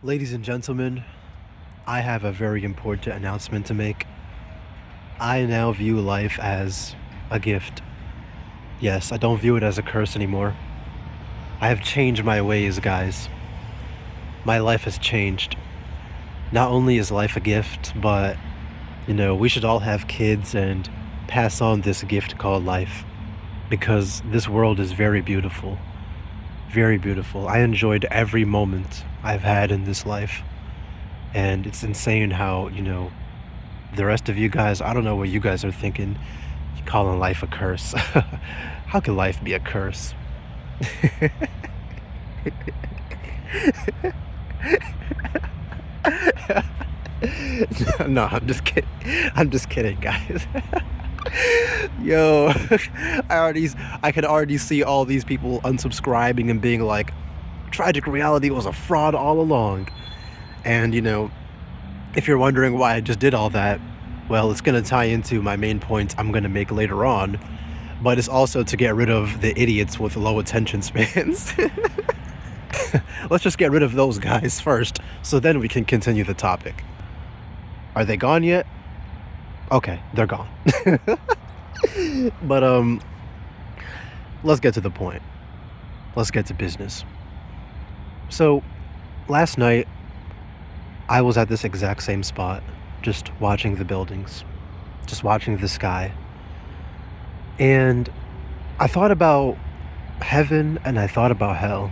Ladies and gentlemen, I have a very important announcement to make. I now view life as a gift. Yes, I don't view it as a curse anymore. I have changed my ways, guys. My life has changed. Not only is life a gift, but, we should all have kids and pass on this gift called life. Because this world is very beautiful. Very beautiful. I enjoyed every moment I've had in this life. And it's insane how, the rest of you guys, I don't know what you guys are thinking. You calling life a curse. How can life be a curse? No, I'm just kidding. I'm just kidding, guys. Yo, I could already see all these people unsubscribing and being like, tragic reality was a fraud all along. And, if you're wondering why I just did all that, well, it's going to tie into my main points I'm going to make later on, but it's also to get rid of the idiots with low attention spans. Let's just get rid of those guys first, so then we can continue the topic. Are they gone yet? Okay, they're gone. But, let's get to the point. Let's get to business. So, last night, I was at this exact same spot, just watching the buildings, just watching the sky. And I thought about heaven and I thought about hell.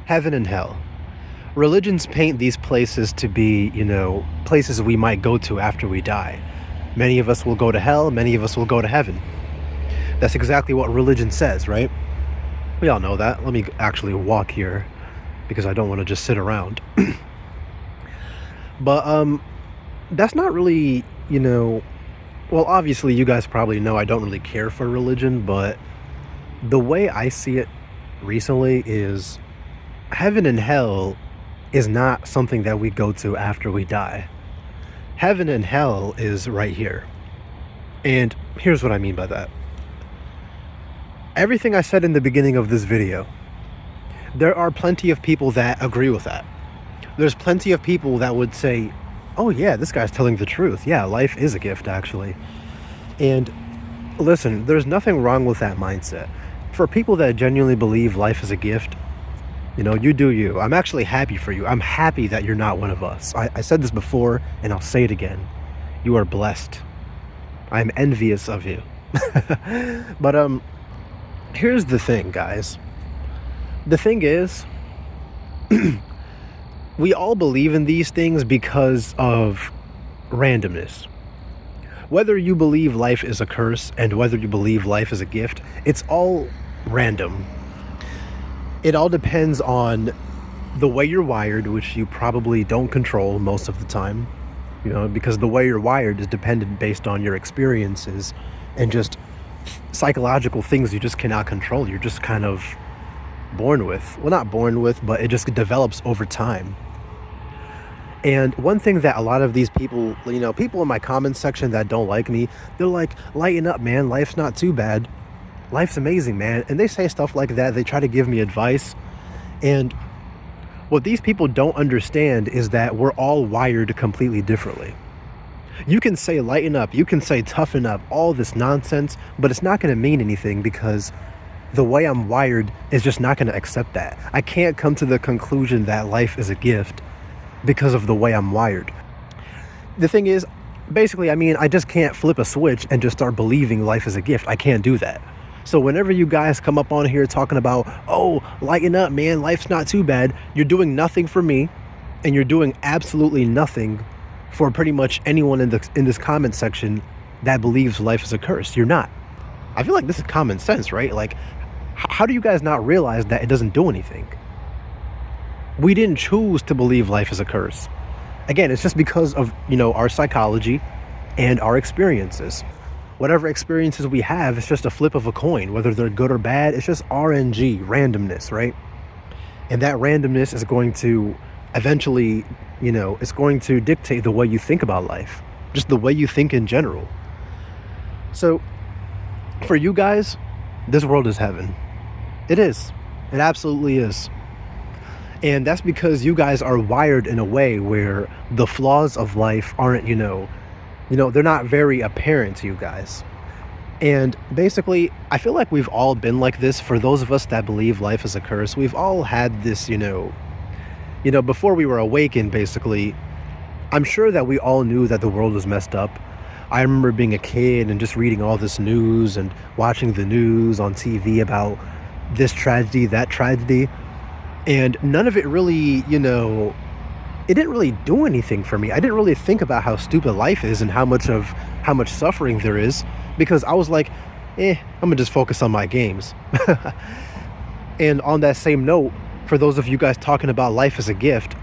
Heaven and hell. Religions paint these places to be, places we might go to after we die. Many of us will go to hell, many of us will go to heaven. That's exactly what religion says, right? We all know that. Let me actually walk here because I don't want to just sit around. But that's not really, well, obviously you guys probably know I don't really care for religion, but the way I see it recently is heaven and hell is not something that we go to after we die. Heaven and hell is right here. And here's what I mean by that. Everything I said in the beginning of this video, there are plenty of people that agree with that. There's plenty of people that would say, oh yeah, this guy's telling the truth. Yeah, life is a gift, actually. And listen, there's nothing wrong with that mindset. For people that genuinely believe life is a gift, you do you. I'm actually happy for you. I'm happy that you're not one of us. I said this before, and I'll say it again. You are blessed. I'm envious of you. But here's the thing, guys. The thing is, we all believe in these things because of randomness. Whether you believe life is a curse and whether you believe life is a gift, it's all random. It all depends on the way you're wired, which you probably don't control most of the time, because the way you're wired is dependent based on your experiences and just psychological things you just cannot control. You're just kind of born with. Well, not born with, but it just develops over time. And one thing that a lot of these people, people in my comments section that don't like me, they're like, lighten up, man. Life's not too bad. Life's amazing, man. And they say stuff like that. They try to give me advice. And what these people don't understand is that we're all wired completely differently. You can say lighten up, you can say toughen up, all this nonsense, but it's not going to mean anything because the way I'm wired is just not going to accept that. I can't come to the conclusion that life is a gift because of the way I'm wired. The thing is, basically, I just can't flip a switch and just start believing life is a gift. I can't do that. So whenever you guys come up on here talking about, oh, lighten up, man, life's not too bad, you're doing nothing for me, and you're doing absolutely nothing for pretty much anyone in this comment section that believes life is a curse. You're not. I feel like this is common sense, right? Like, how do you guys not realize that it doesn't do anything? We didn't choose to believe life is a curse. Again, it's just because of, our psychology and our experiences. Whatever experiences we have, it's just a flip of a coin. Whether they're good or bad, it's just RNG, randomness, right? And that randomness is going to eventually, it's going to dictate the way you think about life. Just the way you think in general. So, for you guys, this world is heaven. It is. It absolutely is. And that's because you guys are wired in a way where the flaws of life aren't, they're not very apparent to you guys. And basically, I feel like we've all been like this. For those of us that believe life is a curse, we've all had this, before we were awakened, basically. I'm sure that we all knew that the world was messed up. I remember being a kid and just reading all this news and watching the news on TV about this tragedy, that tragedy. And none of it really, it didn't really do anything for me. I didn't really think about how stupid life is and how much suffering there is, because I was like, I'm gonna just focus on my games. And on that same note, for those of you guys talking about life as a gift,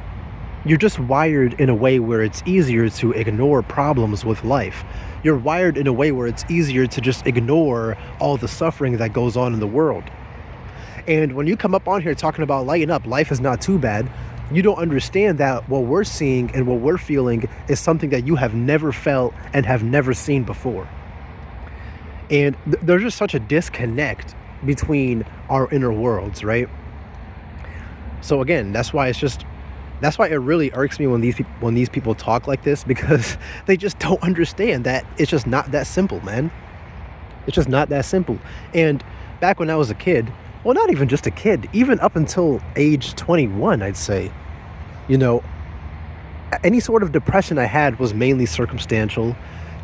you're just wired in a way where it's easier to ignore problems with life. You're wired in a way where it's easier to just ignore all the suffering that goes on in the world. And when you come up on here talking about lighten up, life is not too bad, you don't understand that what we're seeing and what we're feeling is something that you have never felt and have never seen before. And there's just such a disconnect between our inner worlds, right? So again, that's why it really irks me when these people talk like this, because they just don't understand that it's just not that simple, man. It's just not that simple. And back when I was a kid, well, not even just a kid, even up until age 21, I'd say, any sort of depression I had was mainly circumstantial.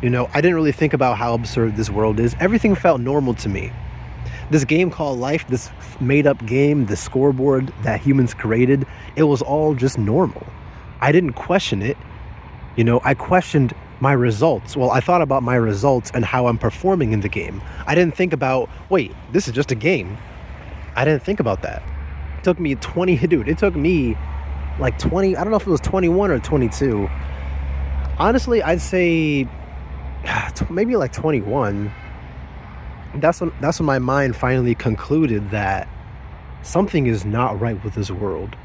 I didn't really think about how absurd this world is. Everything felt normal to me. This game called life, this made-up game, the scoreboard that humans created, it was all just normal. I didn't question it. I questioned my results. Well, I thought about my results and how I'm performing in the game. I didn't think about, wait, this is just a game. I didn't think about that. It took me like 20, I don't know if it was 21 or 22. Honestly, I'd say maybe like 21. That's when my mind finally concluded that something is not right with this world.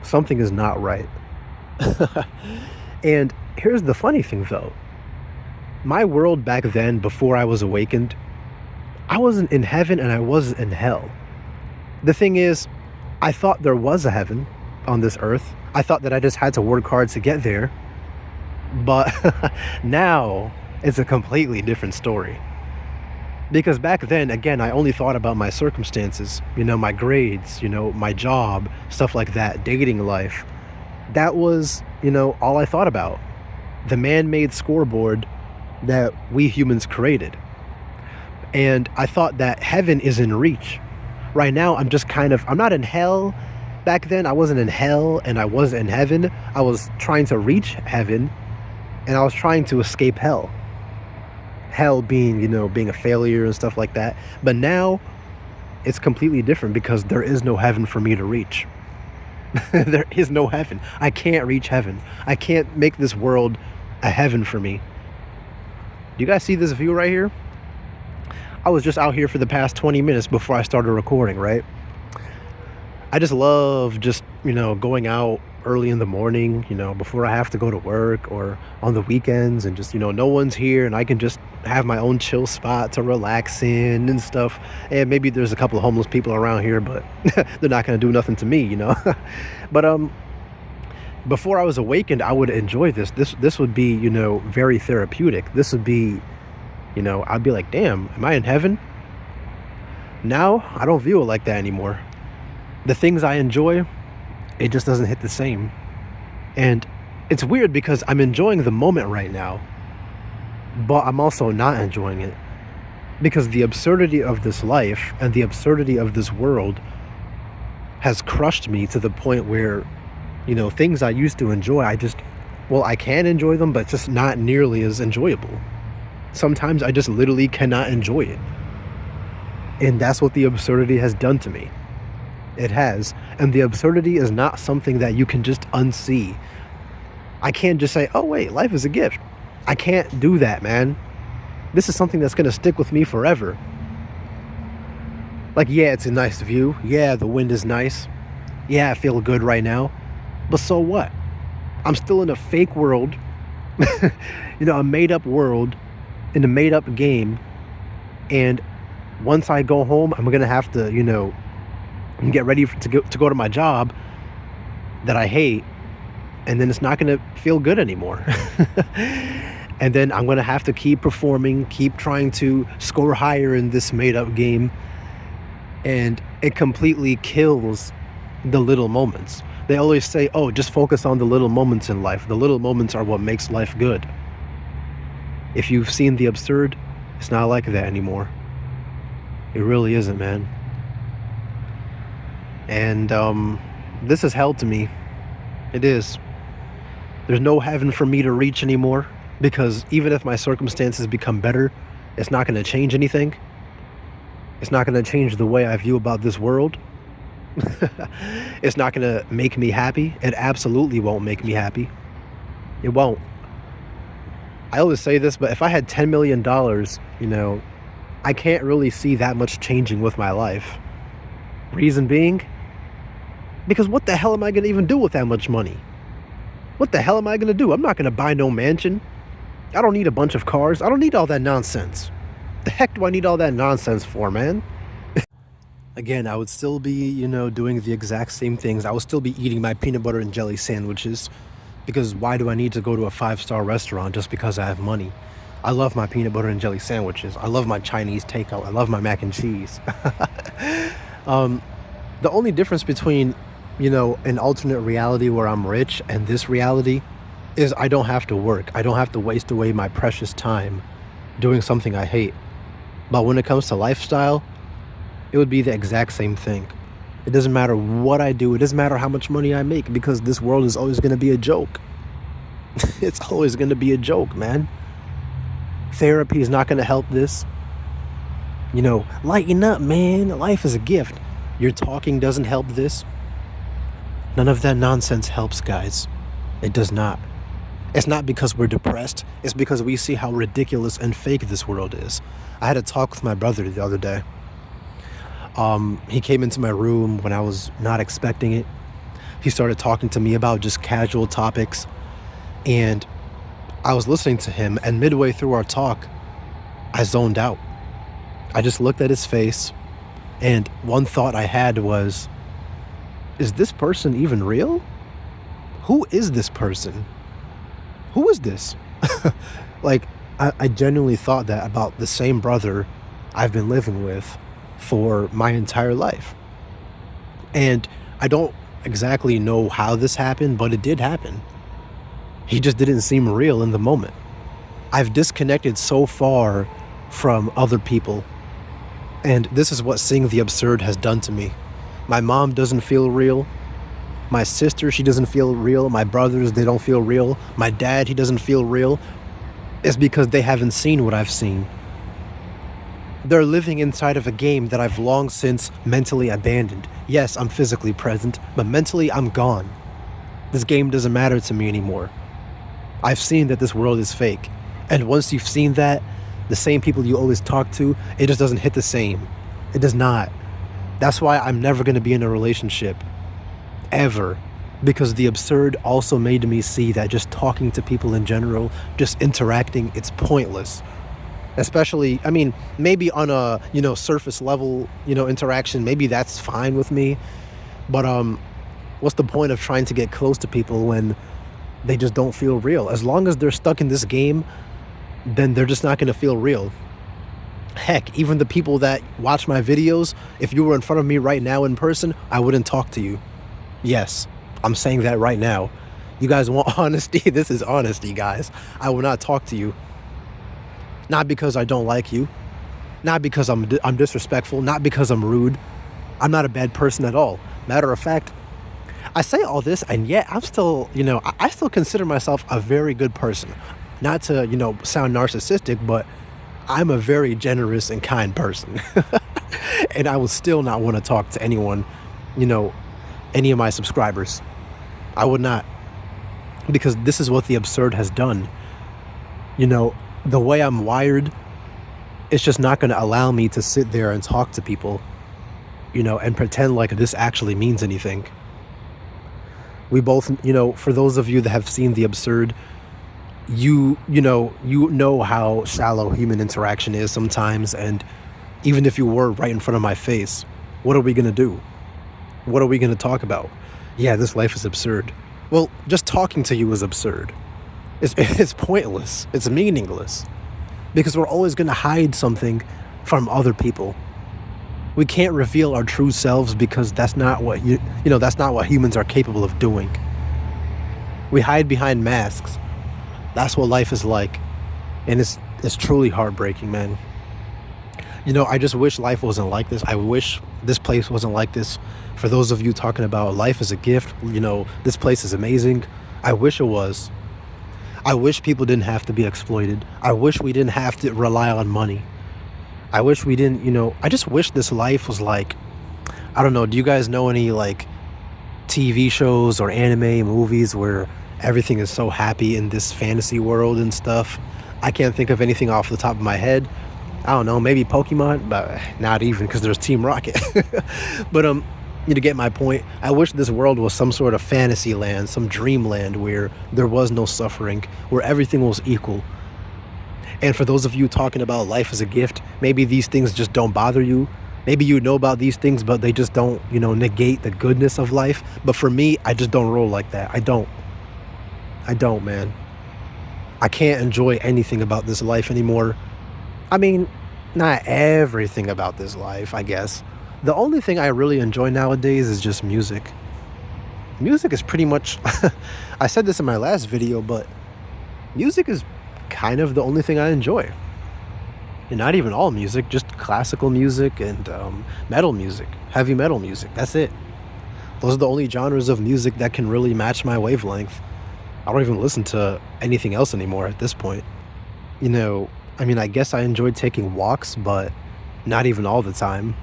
Something is not right. And here's the funny thing, though. My world back then, before I was awakened, I wasn't in heaven and I wasn't in hell. The thing is, I thought there was a heaven on this earth. I thought that I just had to work hard to get there. But now it's a completely different story. Because back then, again, I only thought about my circumstances, my grades, my job, stuff like that, dating life. That was, all I thought about. The man-made scoreboard that we humans created. And I thought that heaven is in reach. Right now, I'm not in hell. Back then, I wasn't in hell and I wasn't in heaven. I was trying to reach heaven and I was trying to escape hell. Hell being, being a failure and stuff like that. But now it's completely different because there is no heaven for me to reach. There is no heaven. I can't reach heaven. I can't make this world a heaven for me. Do you guys see this view right here? I was just out here for the past 20 minutes before I started recording, right? I just love going out early in the morning, before I have to go to work, or on the weekends, and just, no one's here and I can just have my own chill spot to relax in and stuff. And maybe there's a couple of homeless people around here, but they're not going to do nothing to me, But before I was awakened, I would enjoy this. This would be, very therapeutic. This would be, I'd be like, damn, am I in heaven? Now, I don't view it like that anymore. The things I enjoy, it just doesn't hit the same. And it's weird because I'm enjoying the moment right now, but I'm also not enjoying it. Because the absurdity of this life and the absurdity of this world has crushed me to the point where, things I used to enjoy, I can enjoy them, but just not nearly as enjoyable. Sometimes I just literally cannot enjoy it. And that's what the absurdity has done to me. It has. And the absurdity is not something that you can just unsee. I can't just say, oh wait, life is a gift. I can't do that, man. This is something that's going to stick with me forever. Like, yeah, it's a nice view. Yeah, the wind is nice. Yeah, I feel good right now. But so what? I'm still in a fake world. A made-up world in a made-up game. And once I go home, I'm going to have to, get ready to go to my job. that I hate, and then it's not going to feel good anymore. And then I'm going to have to keep performing, keep trying to score higher in this made up game, and it completely kills the little moments. They always say, oh, just focus on the little moments in life. The little moments are what makes life good. If you've seen the absurd, it's not like that anymore. It really isn't, man. And this is hell to me. It is. There's no heaven for me to reach anymore, because even if my circumstances become better, it's not going to change anything. It's not going to change the way I view about this world. It's not going to make me happy. It absolutely won't make me happy. It won't. I always say this, but if I had $10 million, I can't really see that much changing with my life. Reason being, because what the hell am I going to even do with that much money? What the hell am I going to do? I'm not going to buy no mansion. I don't need a bunch of cars. I don't need all that nonsense. The heck do I need all that nonsense for, man? Again, I would still be, doing the exact same things. I would still be eating my peanut butter and jelly sandwiches, because why do I need to go to a 5-star restaurant just because I have money? I love my peanut butter and jelly sandwiches. I love my Chinese takeout. I love my mac and cheese. The only difference between, an alternate reality where I'm rich and this reality is I don't have to work. I don't have to waste away my precious time doing something I hate. But when it comes to lifestyle, it would be the exact same thing. It doesn't matter what I do. It doesn't matter how much money I make, because this world is always going to be a joke. It's always going to be a joke, man. Therapy is not going to help this. Lighten up, man. Life is a gift. Your talking doesn't help this. None of that nonsense helps, guys. It does not. It's not because we're depressed. It's because we see how ridiculous and fake this world is. I had a talk with my brother the other day. He came into my room when I was not expecting it. He started talking to me about just casual topics, and I was listening to him, and midway through our talk, I zoned out. I just looked at his face, and one thought I had was, is this person even real? Who is this person? Who is this? I genuinely thought that about the same brother I've been living with for my entire life. And I don't exactly know how this happened, but it did happen. He just didn't seem real in the moment. I've disconnected so far from other people, and this is what seeing the absurd has done to me. My mom doesn't feel real. My sister, she doesn't feel real. My brothers, they don't feel real. My dad, he doesn't feel real. It's because they haven't seen what I've seen. They're living inside of a game that I've long since mentally abandoned. Yes, I'm physically present, but mentally I'm gone. This game doesn't matter to me anymore. I've seen that this world is fake. And once you've seen that, the same people you always talk to, it just doesn't hit the same. It does not. That's why I'm never going to be in a relationship. Ever. Because the absurd also made me see that just talking to people in general, just interacting, it's pointless. Especially, maybe on a, surface level, interaction, maybe that's fine with me. But what's the point of trying to get close to people when they just don't feel real? As long as they're stuck in this game, then they're just not going to feel real. Heck, even the people that watch my videos, if you were in front of me right now in person, I wouldn't talk to you. Yes, I'm saying that right now. You guys want honesty? This is honesty, guys. I will not talk to you. Not because I don't like you. Not because I'm disrespectful. Not because I'm rude. I'm not a bad person at all. Matter of fact, I say all this, and yet I'm still, I still consider myself a very good person. Not to, sound narcissistic, but I'm a very generous and kind person. And I will still not want to talk to anyone, any of my subscribers. I would not. Because this is what the absurd has done. The way I'm wired, it's just not going to allow me to sit there and talk to people, and pretend like this actually means anything. We both, for those of you that have seen the absurd, you know how shallow human interaction is sometimes. And even if you were right in front of my face, what are we going to do? What are we going to talk about? Yeah, this life is absurd. Well, just talking to you is absurd. It's pointless. It's meaningless. Because we're always going to hide something from other people. We can't reveal our true selves because that's not what that's not what humans are capable of doing. We hide behind masks. That's what life is like. And it's truly heartbreaking, man. I just wish life wasn't like this. I wish this place wasn't like this. For those of you talking about life as a gift, this place is amazing. I wish it was. I wish people didn't have to be exploited. I wish we didn't have to rely on money. I wish we didn't, I just wish this life was like, I don't know, do you guys know any like TV shows or anime movies where everything is so happy in this fantasy world and stuff? I can't think of anything off the top of my head. I don't know, maybe Pokemon, but not even, because there's Team Rocket. But you get my point. I wish this world was some sort of fantasy land, some dreamland where there was no suffering, where everything was equal. And for those of you talking about life as a gift, maybe these things just don't bother you. Maybe you know about these things, but they just don't, negate the goodness of life. But for me, I just don't roll like that. I don't, man. I can't enjoy anything about this life anymore. I mean, not everything about this life, I guess. The only thing I really enjoy nowadays is just music. Music is pretty much, I said this in my last video, but music is kind of the only thing I enjoy. And not even all music, just classical music and metal music, heavy metal music. That's it. Those are the only genres of music that can really match my wavelength. I don't even listen to anything else anymore at this point. I guess I enjoy taking walks, but not even all the time.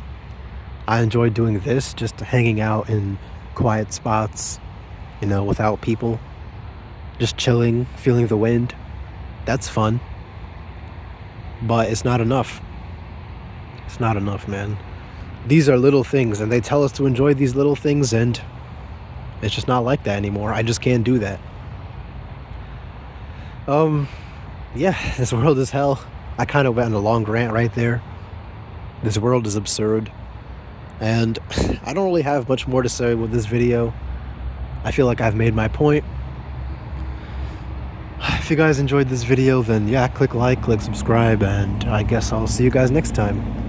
I enjoy doing this, just hanging out in quiet spots, without people. Just chilling, feeling the wind. That's fun. But it's not enough. It's not enough, man. These are little things, and they tell us to enjoy these little things, and it's just not like that anymore. I just can't do that. Yeah, this world is hell. I kind of went on a long rant right there. This world is absurd. And I don't really have much more to say with this video. I feel like I've made my point. If you guys enjoyed this video, then yeah, click like, click subscribe, and I guess I'll see you guys next time.